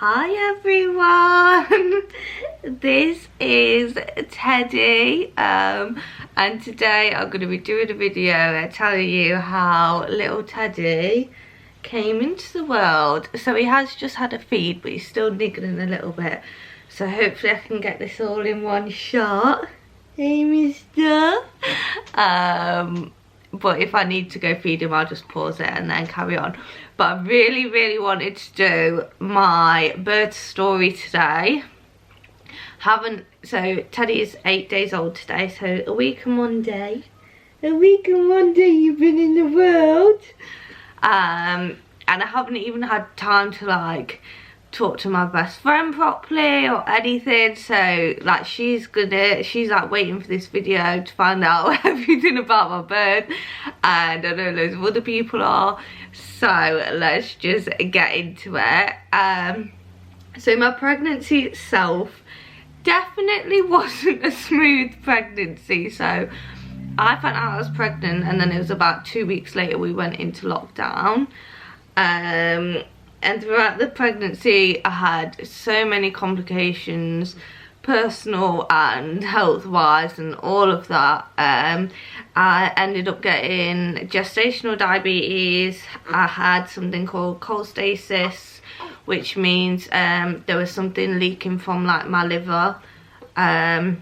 Hi everyone, this is Teddy and today I'm going to be doing a video telling you how little Teddy came into the world. So he has just had a feed but he's still niggling a little bit, so hopefully I can get this all in one shot. Hey mister. But if I need to go feed him, I'll just pause it and then carry on. But I really wanted to do my birth story today. So Teddy is 8 days old today, so a week and 1 day. A week and 1 day you've been in the world. And I haven't even had time to like talk to my best friend properly or anything, so like she's like waiting for this video to find out everything about my birth, and I know loads of other people are, so let's just get into it. So my pregnancy itself definitely wasn't a smooth pregnancy. So I found out I was pregnant and then it was about 2 weeks later we went into lockdown. And throughout the pregnancy I had so many complications, personal and health wise and all of that. I ended up getting gestational diabetes. I had something called cholestasis, which means there was something leaking from like my liver that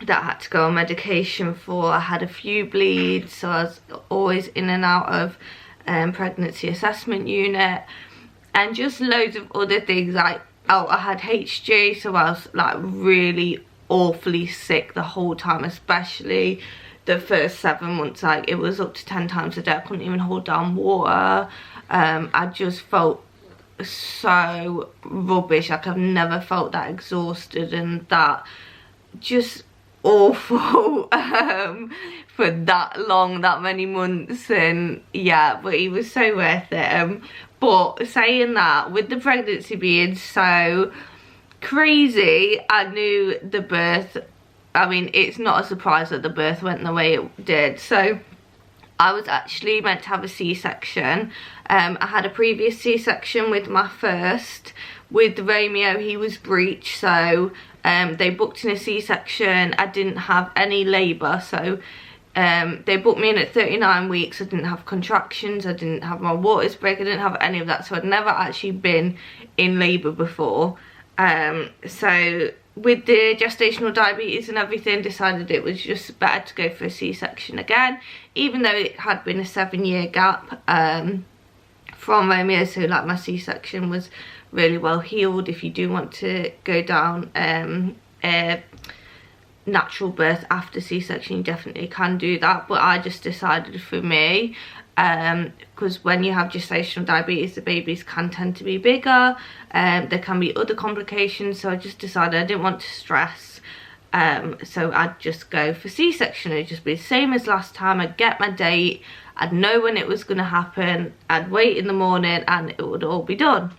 I had to go on medication for. I had a few bleeds, so I was always in and out of pregnancy assessment unit. And just loads of other things, like, oh, I had HG, so I was like really awfully sick the whole time, especially the first 7 months. Like it was up to 10 times a day. I couldn't even hold down water. I just felt so rubbish. Like I've never felt that exhausted and that just awful for that long, that many months. And yeah, but it was so worth it. But saying that, with the pregnancy being so crazy, I knew the birth, I mean, it's not a surprise that the birth went the way it did. So I was actually meant to have a C-section. I had a previous C-section with my first. With Romeo, he was breech, so they booked in a C-section. I didn't have any labour, so they booked me in at 39 weeks. I didn't have contractions, I didn't have my waters break, I didn't have any of that, so I'd never actually been in labour before. So with the gestational diabetes and everything, decided it was just better to go for a C-section again, even though it had been a 7-year gap from Romeo. So like my C-section was really well healed. If you do want to go down natural birth after C-section, you definitely can do that, but I just decided for me, because when you have gestational diabetes, the babies can tend to be bigger, there can be other complications, so I just decided I didn't want to stress, so I'd just go for C-section. It'd just be the same as last time. I'd get my date, I'd know when it was going to happen, I'd wait in the morning and it would all be done.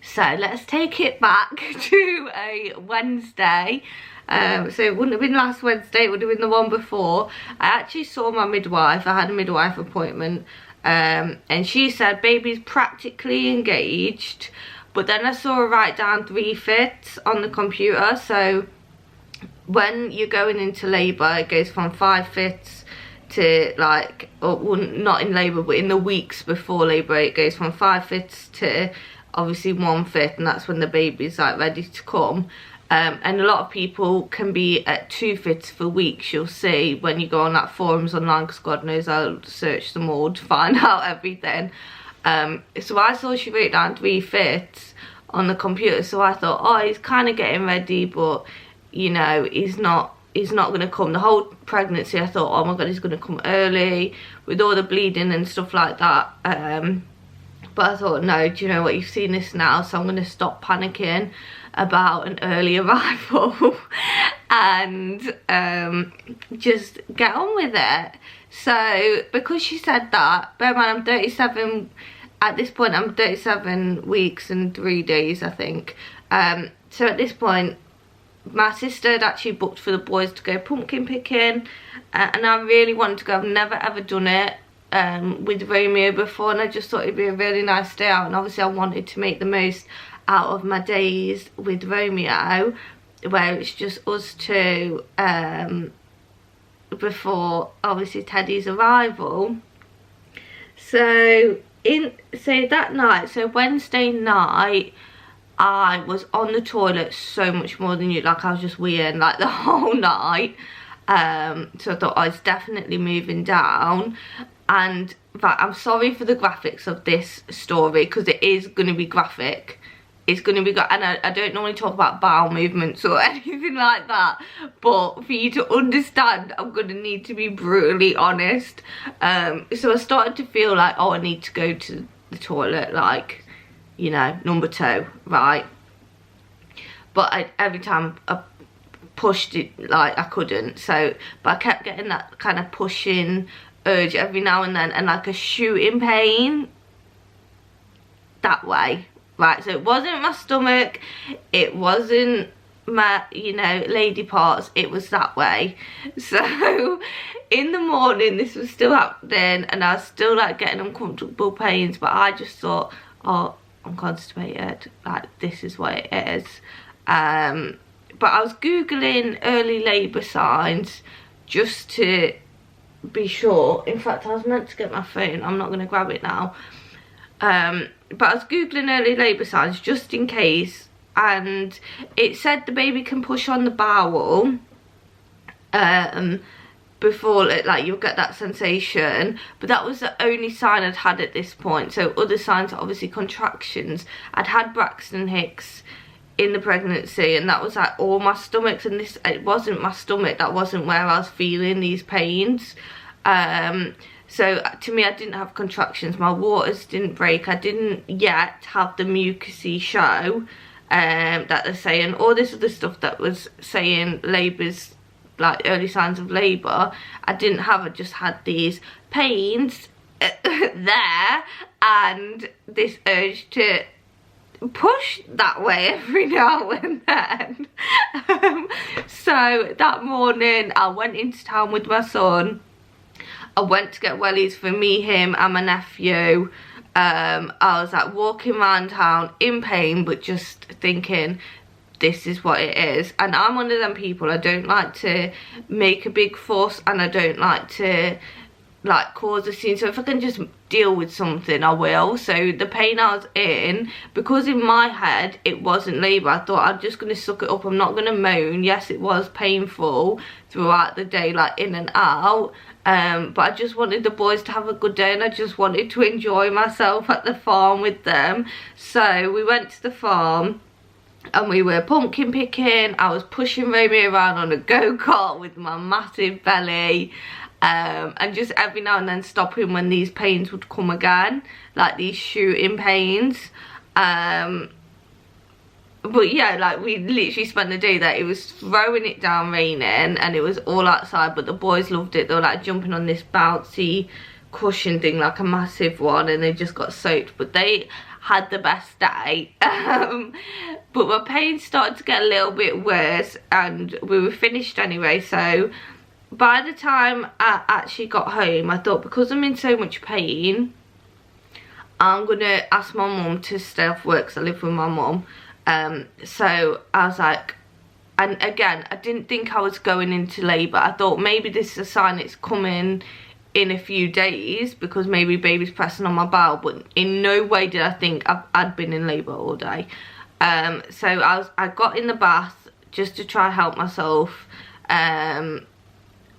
So let's take it back to a Wednesday. So it wouldn't have been last Wednesday, it would have been the one before. I actually saw my midwife. I had a midwife appointment, and she said baby's practically engaged, but then I saw her write down 3 fits on the computer. So when you're going into labour, it goes from 5 fits to like, or well, not in labour but in the weeks before labour, it goes from 5 fits to obviously 1 fit, and that's when the baby's like ready to come. And a lot of people can be at 2 fits for weeks, you'll see when you go on that forums online, because God knows I'll search them all to find out everything. So I saw she wrote down 3 fits on the computer, so I thought, oh, he's kind of getting ready, but you know, he's not going to come. The whole pregnancy I thought, oh my God, he's going to come early with all the bleeding and stuff like that. But I thought, no, do you know what, you've seen this now, so I'm going to stop panicking about an early arrival and just get on with it. So because she said that, bear in mind I'm 37 at this point. I'm 37 weeks and 3 days, I think. So at this point my sister had actually booked for the boys to go pumpkin picking, and I really wanted to go. I've never ever done it with Romeo before, and I just thought it'd be a really nice day out, and obviously I wanted to make the most out of my days with Romeo, where it's just us two, before obviously Teddy's arrival. So that night, so Wednesday night, I was on the toilet so much more than you. Like, I was just weeing like the whole night. So I thought I was definitely moving down. And I'm sorry for the graphics of this story, because it is going to be graphic. It's going to be, and I don't normally talk about bowel movements or anything like that, but for you to understand, I'm going to need to be brutally honest. So I started to feel like, oh, I need to go to the toilet, like, you know, number 2, right? But every time I pushed it, like, I couldn't. So, but I kept getting that kind of pushing urge every now and then, and like a shooting pain that way. Right, so it wasn't my stomach, it wasn't my, you know, lady parts, it was that way. So in the morning this was still happening, and I was still like getting uncomfortable pains, but I just thought, oh, I'm constipated, like this is what it is. But I was googling early labour signs just to be sure. In fact, I was meant to get my phone, I'm not going to grab it now. But I was googling early labour signs just in case, and it said the baby can push on the bowel before, like, you'll get that sensation, but that was the only sign I'd had at this point. So other signs are obviously contractions. I'd had Braxton Hicks in the pregnancy, and that was like all my stomachs, and this, it wasn't my stomach, that wasn't where I was feeling these pains. So to me, I didn't have contractions, my waters didn't break, I didn't yet have the mucousy show that they're saying, all this other stuff that was saying labour's, like early signs of labour, I didn't have. I just had these pains there, and this urge to push that way every now and then. So that morning I went into town with my son. I went to get wellies for me, him and my nephew. I was like walking around town in pain, but just thinking, this is what it is. And I'm one of them people, I don't like to make a big fuss, and I don't like to like cause a scene. So if I can just deal with something, I will. So the pain I was in, because in my head it wasn't labour, I thought I'm just going to suck it up, I'm not going to moan. Yes, it was painful throughout the day, like in and out, but I just wanted the boys to have a good day, and I just wanted to enjoy myself at the farm with them. So we went to the farm and we were pumpkin picking. I was pushing Romeo around on a go-kart with my massive belly, and just every now and then stopping when these pains would come again, like these shooting pains. But yeah, like we literally spent the day there. It was throwing it down, raining, and it was all outside, but the boys loved it. They were like jumping on this bouncy cushion thing, like a massive one, and they just got soaked, but they had the best day. But my pain started to get a little bit worse, and we were finished anyway. So by the time I actually got home, I thought, because I'm in so much pain, I'm gonna ask my mum to stay off work, because I live with my mum. So I was like, and again, I didn't think I was going into labour. I thought maybe this is a sign it's coming in a few days, because maybe baby's pressing on my bowel, but in no way did I think I'd been in labour all day. So I got in the bath just to try help myself, and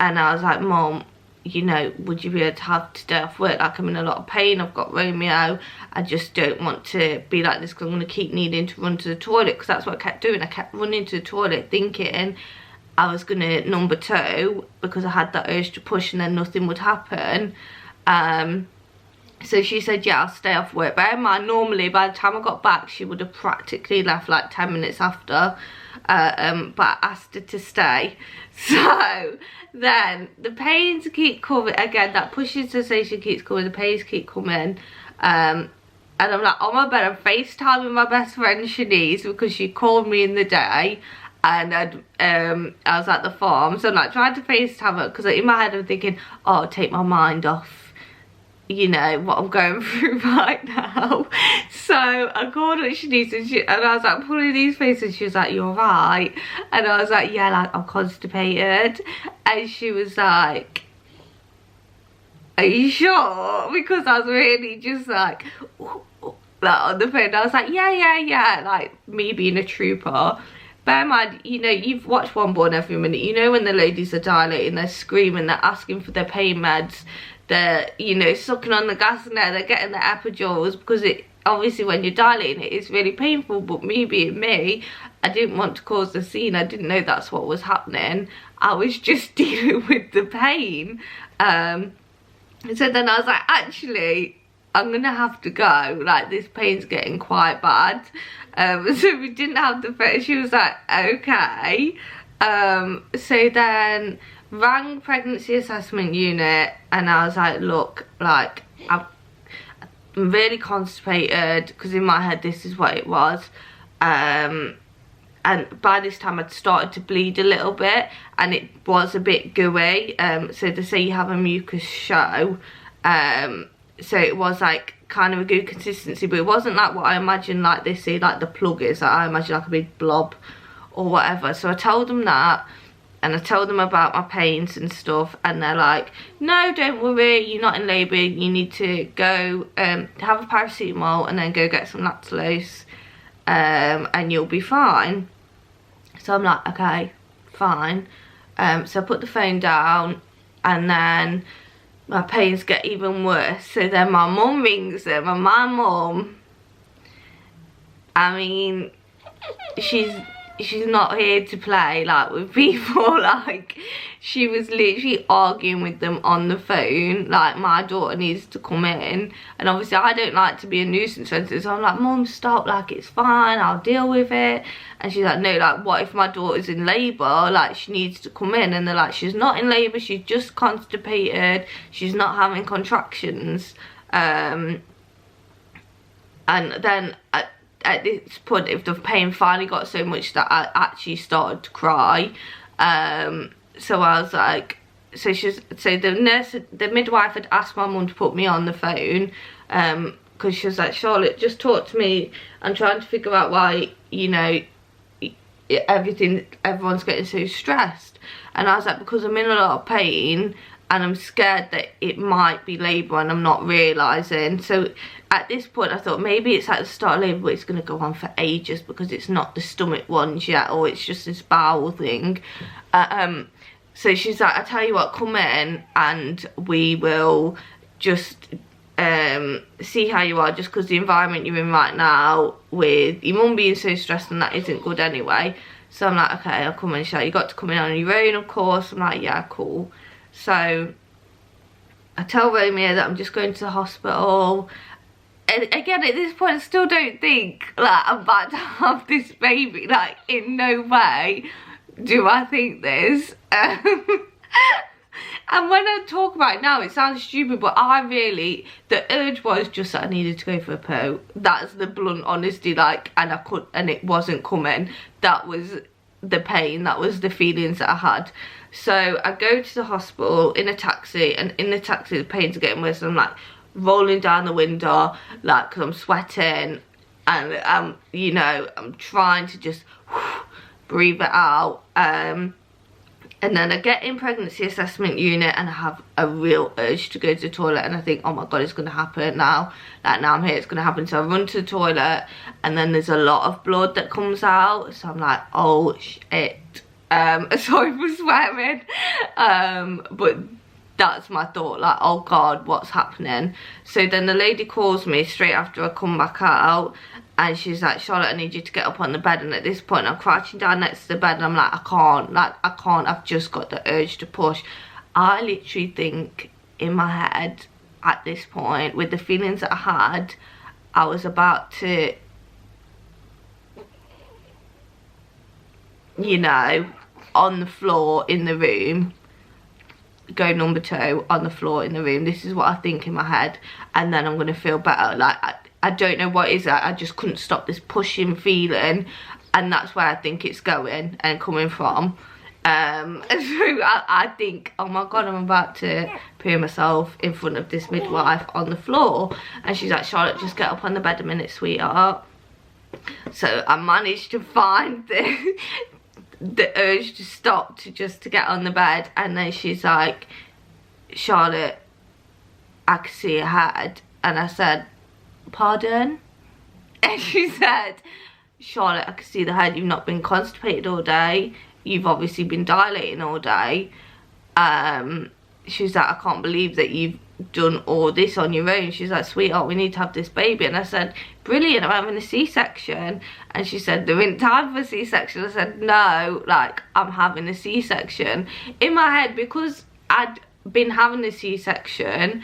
I was like, Mum, you know, would you be able to have today off work? Like, I'm in a lot of pain, I've got Romeo, I just don't want to be like this, because I'm going to keep needing to run to the toilet, because that's what I kept doing. I kept running to the toilet thinking I was going to number 2, because I had that urge to push and then nothing would happen. So she said, yeah, I'll stay off work. Bear in mind, normally by the time I got back, she would have practically left like 10 minutes after. But I asked her to stay. So then the pains keep coming again, that pushing sensation keeps coming, the pains keep coming, and I'm like on my bed, I'm FaceTiming my best friend Shanice, because she called me in the day, and I was at the farm, so I'm like trying to FaceTime her, because in my head I'm thinking, oh, take my mind off you know, what I'm going through right now. So I called her, she needs, and I was like pulling these faces, and she was like, "You're right." And I was like, "Yeah, like I'm constipated." And she was like, "Are you sure?" Because I was really just like on the phone. I was like, yeah, like me being a trooper. Bear in mind, you know, you've watched One Born Every Minute. You know when the ladies are dilating, they're screaming, they're asking for their pain meds, they're, you know, sucking on the gas in there, they're getting the epidurals, because it, obviously when you're dilating it is really painful. But me being me, I didn't want to cause a scene. I didn't know that's what was happening. I was just dealing with the pain. So then I was like, actually, I'm gonna have to go, like this pain's getting quite bad. So we didn't have the phone. She was like, okay. So then rang pregnancy assessment unit, and I was like, look, like I'm really constipated, because in my head this is what it was. And by this time I'd started to bleed a little bit, and it was a bit gooey. So they say you have a mucus show. So it was like kind of a good consistency, but it wasn't like what I imagined, like they say like the plug is. Like I imagine like a big blob or whatever. So I told them that, and I told them about my pains and stuff, and they're like, no, don't worry, you're not in labour, you need to go have a paracetamol and then go get some lactulose, and you'll be fine. So I'm like, okay, fine. So I put the phone down, and then my pains get even worse. So then my mum rings them, and my mum, I mean, she's not here to play like with people. Like she was literally arguing with them on the phone, like my daughter needs to come in. And obviously I don't like to be a nuisance or anything, so I'm like, Mum, stop, like it's fine, I'll deal with it. And she's like, no, like what if my daughter's in labour, like she needs to come in. And they're like, she's not in labour, she's just constipated, she's not having contractions. And then at this point, if the pain finally got so much that I actually started to cry. So I was like, so the midwife had asked my mum to put me on the phone, because she was like, Charlotte, just talk to me. I'm trying to figure out why, you know, everyone's getting so stressed. And I was like, because I'm in a lot of pain, and I'm scared that it might be labour and I'm not realising. So at this point I thought maybe it's at the start of labour, but it's going to go on for ages because it's not the stomach ones yet, or it's just this bowel thing. So she's like, I tell you what, come in and we will just see how you are, just because the environment you're in right now with your mum being so stressed, and that isn't good anyway. So I'm like, okay, I'll come in. She's like, you got to come in on your own, of course. I'm like, yeah, cool. So I tell Romeo that I'm just going to the hospital. And again, at this point I still don't think like I'm about to have this baby. Like in no way do I think this. And when I talk about it now, it sounds stupid, but the urge was just that I needed to go for a poo. That's the blunt honesty, like, and it wasn't coming. That was the pain, that was the feelings that I had. So I go to the hospital in a taxi, and in the taxi the pains are getting worse, and I'm like rolling down the window, like, cause I'm sweating, and you know, I'm trying to just breathe it out. And then I get in pregnancy assessment unit, and I have a real urge to go to the toilet, and I think, oh my god, it's going to happen now. Like, now I'm here, it's going to happen. So I run to the toilet, and then there's a lot of blood that comes out. So I'm like, oh shit. Sorry for swearing. But that's my thought, like, oh god, what's happening? So then the lady calls me straight after I come back out, and she's like, Charlotte, I need you to get up on the bed. And at this point I'm crouching down next to the bed, and I'm like, I can't, I've just got the urge to push. I literally think in my head at this point, with the feelings that I had, I was about to, you know, on the floor in the room, go number 2 on the floor in the room. This is what I think in my head, and then I'm gonna feel better. Like I don't know what is that. I just couldn't stop this pushing feeling, and that's where I think it's going and coming from. So I think, oh my god, I'm about to poo myself in front of this midwife on the floor. And she's like, Charlotte, just get up on the bed a minute, sweetheart. So I managed to find the urge to stop to get on the bed. And then she's like, Charlotte, I can see your head. And I said, pardon? And she said, Charlotte, I can see the head. You've not been constipated all day. You've obviously been dilating all day. She's like, I can't believe that you've done all this on your own. She's like, sweetheart, we need to have this baby. And I said, brilliant, I'm having a C-section. And she said, there isn't time for a C-section. I said, no, like, I'm having a C-section. In my head, because I'd been having a C-section,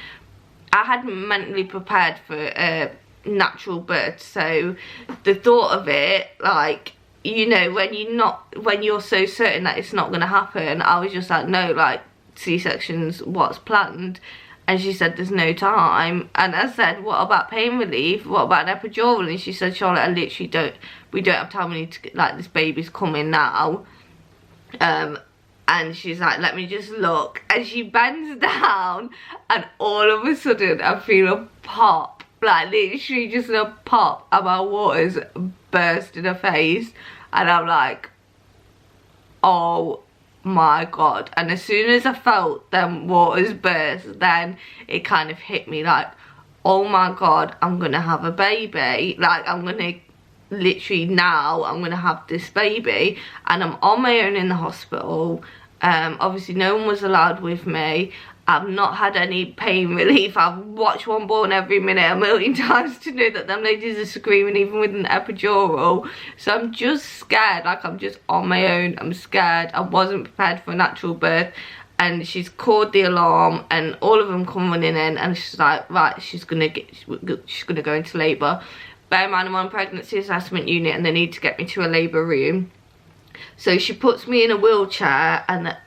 I hadn't mentally prepared for a natural birth. So the thought of it, like, you know, when you're so certain that it's not going to happen, I was just like, no, like, C-section's what's planned. And she said, there's no time. And I said, what about pain relief? What about an epidural? And she said, Charlotte, I literally we don't have time. We need to get, like, this baby's coming now. And she's like, let me just look. And she bends down, and all of a sudden I feel a pop. Like, literally just a pop, and my waters burst in her face. And I'm like, oh my god. And as soon as I felt them waters burst, then it kind of hit me like, oh my god, I'm gonna have a baby. Like, I'm gonna literally now, I'm gonna have this baby. And I'm on my own in the hospital. Obviously no one was allowed with me. I've not had any pain relief. I've watched One Born every minute a million times to know that them ladies are screaming even with an epidural. So I'm just scared, like, I'm just on my own. I'm scared. I wasn't prepared for a natural birth. And she's called the alarm, and all of them come running in, and she's like, right, she's gonna go into labour. Bear in mind, I'm on pregnancy assessment unit, and they need to get me to a labour room. So she puts me in a wheelchair, and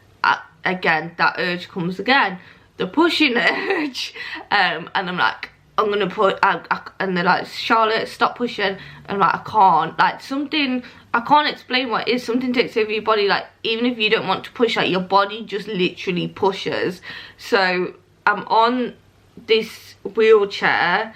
again, that urge comes again, the pushing urge. And I'm like, I'm gonna put, and they're like, Charlotte, stop pushing. And I'm like, I can't, like, something, I can't explain what it is, something takes over your body. Like, even if you don't want to push, like, your body just literally pushes. So I'm on this wheelchair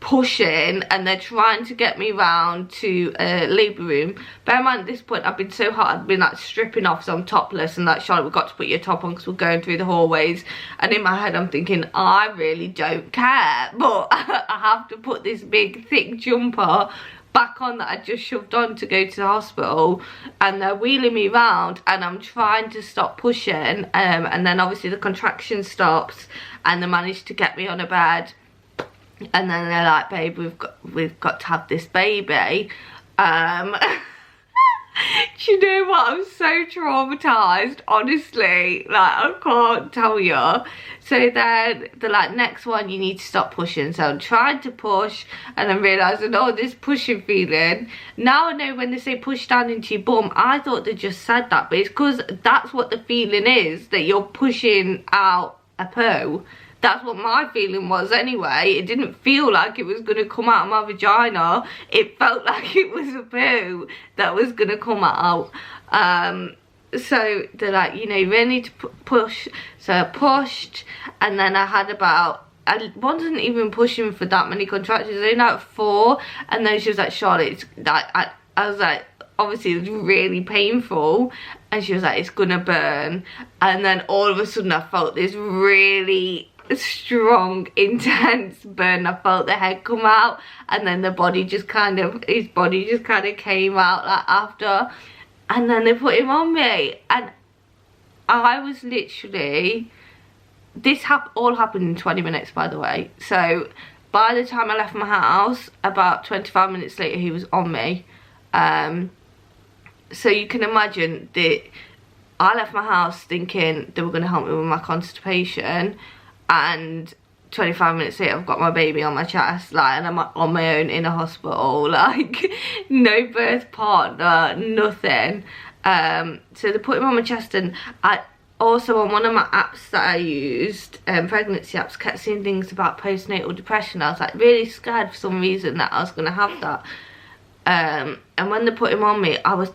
pushing, and they're trying to get me round to a labour room. Bear in mind, at this point I've been so hot, I've been like stripping off, so I'm topless, and like, Charlotte, we've got to put your top on because we're going through the hallways. And in my head I'm thinking, I really don't care, but I have to put this big thick jumper back on that I just shoved on to go to the hospital. And they're wheeling me round, and I'm trying to stop pushing, and then obviously the contraction stops, and they managed to get me on a bed. And then they're like, babe, we've got to have this baby. Do you know what? I'm so traumatised, honestly. Like, I can't tell you. So then they're like, next one, you need to stop pushing. So I'm trying to push, and I'm realising, oh, this pushing feeling. Now I know when they say push down into your bum, I thought they just said that, but it's because that's what the feeling is, that you're pushing out a poo. That's what my feeling was anyway. It didn't feel like it was going to come out of my vagina. It felt like it was a poo that was going to come out. So they're like, you know, you really need to push. So I pushed, and then I had about, I wasn't even pushing for that many contractions. I only had 4. And then she was like, Charlotte, it's like, I was like, obviously it was really painful. And she was like, it's gonna burn. And then all of a sudden I felt this really strong, intense burn. I felt the head come out, and then the body just kind of, his body just kind of came out like after. And then they put him on me, and I was literally, this all happened in 20 minutes, by the way. So by the time I left my house, about 25 minutes later, he was on me. So you can imagine that I left my house thinking they were going to help me with my constipation, and 25 minutes later I've got my baby on my chest, like, and I'm on my own in a hospital, like, no birth partner, nothing. So they put him on my chest, and I also, on one of my apps that I used, pregnancy apps, kept seeing things about postnatal depression. I was like really scared for some reason that I was going to have that. And when they put him on me, I was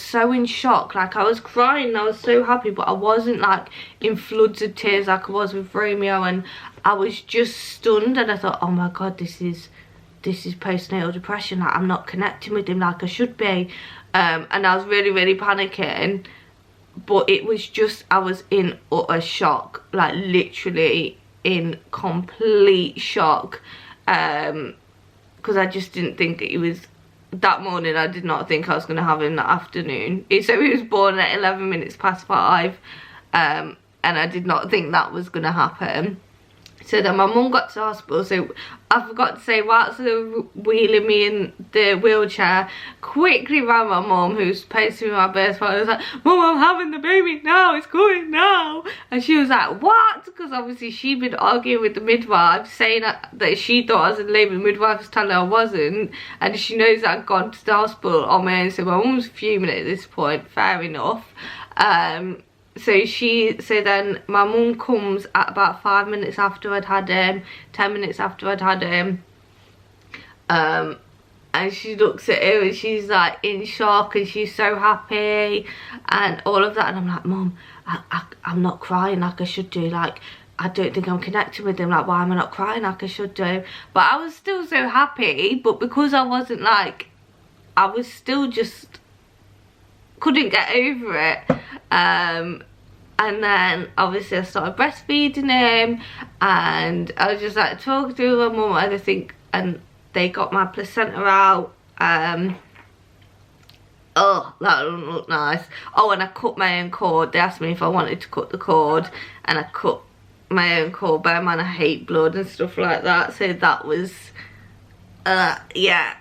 so in shock. Like, I was crying, I was so happy, but I wasn't like in floods of tears like I was with Romeo, and I was just stunned. And I thought, oh my god, this is postnatal depression. Like, I'm not connecting with him like I should be. And I was really panicking. But it was just, I was in utter shock, like literally in complete shock, because I just didn't think it was, that morning I did not think I was going to have him that afternoon. So he was born at 11 minutes past 5, and I did not think that was going to happen. So then my mum got to hospital, so I forgot to say, whilst they were wheeling me in the wheelchair, quickly ran my mum, who's supposed to be my birth father. I was like, Mum, I'm having the baby now, it's coming now. And she was like, what? Because obviously she'd been arguing with the midwife, saying that she thought I was in labour. The midwife was telling her I wasn't, and she knows that I'd gone to the hospital on my own. So my mum was fuming at this point, fair enough. So then my mum comes at about 5 minutes after I'd had him, 10 minutes after I'd had him, and she looks at him and she's like in shock, and she's so happy and all of that. And I'm like, Mum, I'm not crying like I should do. Like, I don't think I'm connected with him. Like, why am I not crying like I should do? But I was still so happy, but because I wasn't like, I was still just couldn't get over it. And then obviously I started breastfeeding him, and I was just like talking to my mum, and I think, and they got my placenta out. Oh, that didn't look nice. Oh, and I cut my own cord. They asked me if I wanted to cut the cord, and I cut my own cord. But man, I hate blood and stuff like that, so that was yeah,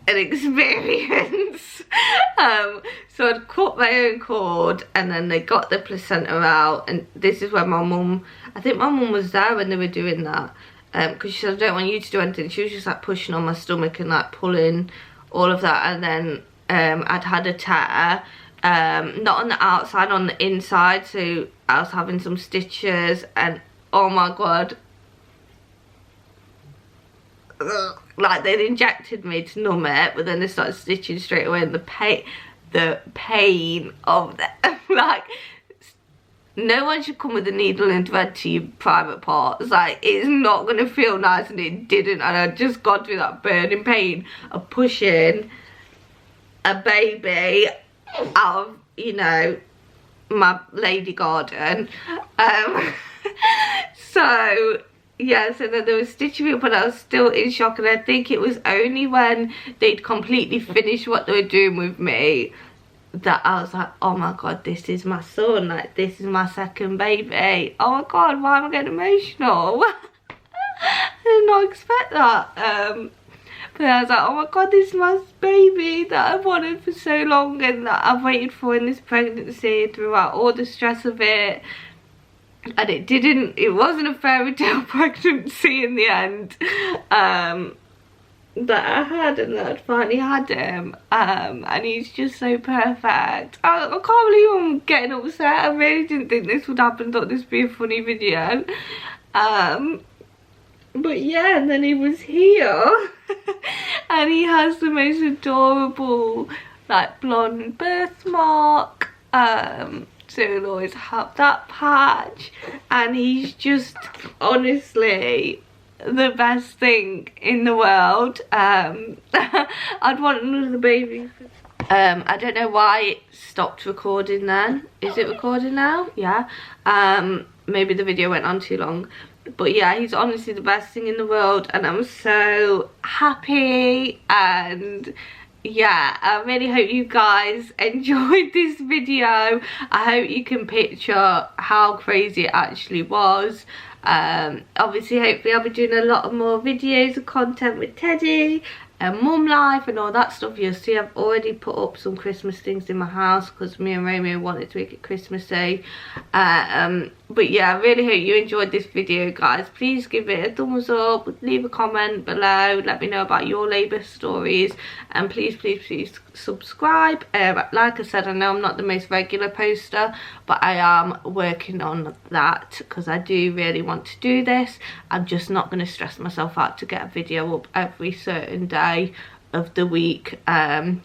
an experience. So I'd cut my own cord, and then they got the placenta out, and this is where my mum, I think my mum was there when they were doing that, because she said, I don't want you to do anything. She was just like pushing on my stomach and like pulling all of that. And then I'd had a tear, not on the outside, on the inside, so I was having some stitches, and oh my god, like they'd injected me to numb it, but then they started stitching straight away, and the pain of that, like, no one should come with a needle and thread to your private parts. Like, it's not gonna feel nice, and it didn't. And I just got through that burning pain of pushing a baby out of, you know, my lady garden. So yeah, so then they were stitching me, but I was still in shock. And I think it was only when they'd completely finished what they were doing with me that I was like, oh my god, this is my son, like this is my second baby. Oh my god, why am I getting emotional? I did not expect that. But I was like, oh my god, this is my baby that I've wanted for so long, and that I've waited for in this pregnancy, throughout all the stress of it. And it wasn't a fairy tale pregnancy in the end, that I had, and that I'd finally had him. And he's just so perfect. I can't believe I'm getting upset. I really didn't think this would happen. Thought this would be a funny video. But yeah, and then he was here. And he has the most adorable, like, blonde birthmark. So he'll always have that patch, and he's just honestly the best thing in the world. I'd want another baby. I don't know why it stopped recording then. Is it recording now? Yeah. Maybe the video went on too long. But yeah, he's honestly the best thing in the world, and I'm so happy. And yeah, I really hope you guys enjoyed this video. I hope you can picture how crazy it actually was. Obviously, hopefully I'll be doing a lot more videos of content with Teddy and mum life and all that stuff. You'll see I've already put up some Christmas things in my house because me and Romeo wanted to make it Christmassy. But yeah, I really hope you enjoyed this video, guys. Please give it a thumbs up, leave a comment below, let me know about your labour stories, and please subscribe. Like I said, I know I'm not the most regular poster, but I am working on that because I do really want to do this. I'm just not going to stress myself out to get a video up every certain day of the week, but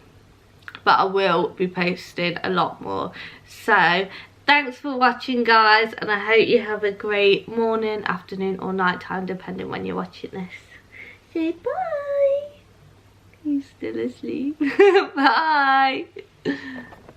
I will be posting a lot more. So thanks for watching, guys, and I hope you have a great morning, afternoon or night time, depending when you're watching this. Say bye. He's still asleep. Bye.